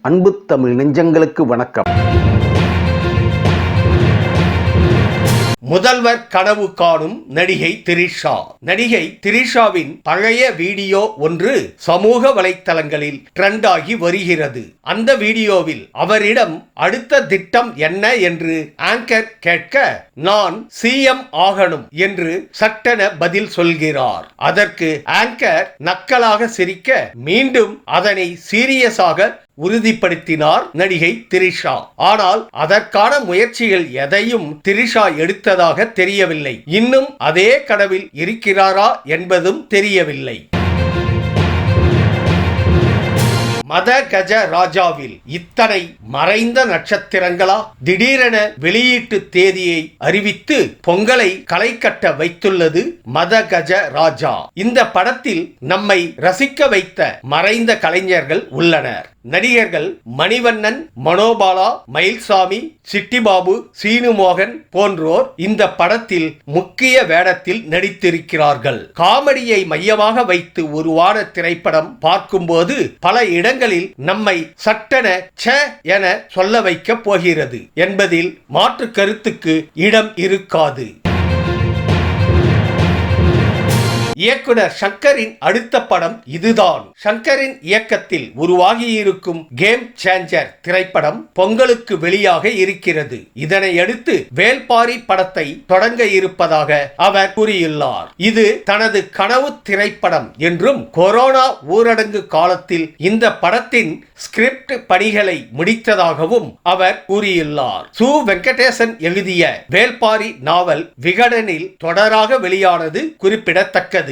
அன்பு தமிழ் நெஞ்சங்களுக்கு வணக்கம். முதல்வர் கனவு காணும் நடிகை திரிஷா. நடிகை திரிஷாவின் பழைய வீடியோ ஒன்று சமூக வலைத்தளங்களில் ட்ரெண்ட் ஆகி வருகிறது. அந்த வீடியோவில் அவரிடம் அடுத்த திட்டம் என்ன என்று ஆங்கர் கேட்க, நான் சிஎம் ஆகணும் என்று சட்டென பதில் சொல்கிறார். அதற்கு ஆங்கர் நக்கலாக சிரிக்க மீண்டும் அதனை சீரியஸாக உறுதிப்படுத்தினார் நடிகை திரிஷா. ஆனால் அதற்கான முயற்சிகள் எதையும் திரிஷா எடுத்ததாக தெரியவில்லை. இன்னும் அதே கனவில் இருக்கிறாரா என்பதும் தெரியவில்லை. மத கஜ ராஜாவில் இத்தனை மறைந்த நட்சத்திரங்களா? திடீரென வெளியீட்டு தேதியை அறிவித்து பொங்கலை களை கட்ட வைத்துள்ளது மத கஜ ராஜா. இந்த படத்தில் நம்மை ரசிக்க வைத்த மறைந்த கலைஞர்கள் உள்ளனர். நடிகர்கள் மணிவண்ணன், மனோபாலா, மயில்சாமி, சிட்டிபாபு, சீனுமோகன் போன்றோர் இந்த படத்தில் முக்கிய வேடத்தில் நடித்திருக்கிறார்கள். காமெடியை மையமாக வைத்து உருவான திரைப்படம் பார்க்கும்போது பல இடங்களில் நம்மை சட்டென ச்ச என சொல்ல வைக்க போகிறது என்பதில் மாற்று கருத்துக்கு இடம் இருக்காது. இயக்குனர் ஷங்கரின் அடுத்த படம் இதுதான். ஷங்கரின் இயக்கத்தில் உருவாகியிருக்கும் கேம் சேஞ்சர் திரைப்படம் பொங்கலுக்கு வெளியாக இருக்கிறது. இதனை அடுத்து வேல்பாரி படத்தை தொடங்க இருப்பதாக அவர் கூறியுள்ளார். இது தனது கனவு திரைப்படம் என்றும் கொரோனா ஊரடங்கு காலத்தில் இந்த படத்தின் ஸ்கிரிப்ட் பணிகளை முடித்ததாகவும் அவர் கூறியுள்ளார். சு வெங்கடேசன் எழுதிய வேல்பாரி நாவல் விகடனில் தொடராக வெளியானது குறிப்பிடத்தக்கது.